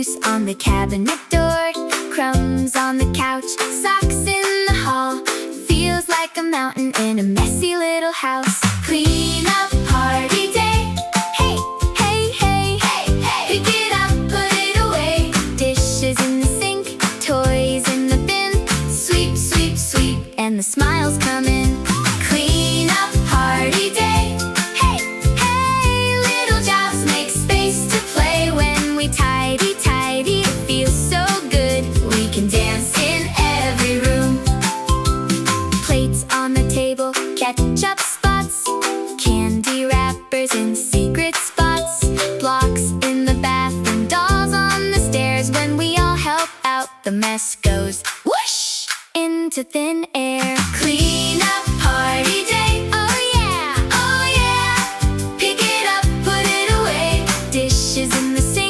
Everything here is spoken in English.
Juice on the cabinet door, crumbs on the couch, socks in the hall. Feels like a mountain in a messy little house. Clean up party day. Hey, hey, hey, hey, hey. Pick it up, put it away. Dishes in the sink, toys in the bin. Sweep, sweep, sweep, and the smiles come in. Clean up party day. Hey, hey, little jobs make space to play. When we tidy, tidy, it feels so good. We can dance in every room. Plates on the table, ketchup spots, candy wrappers in secret spots, blocks in the bathroom, dolls on the stairs. When we all help out, the mess goes whoosh into thin air. Clean up party day. Oh yeah, oh yeah. Pick it up, put it away. Dishes in the sink,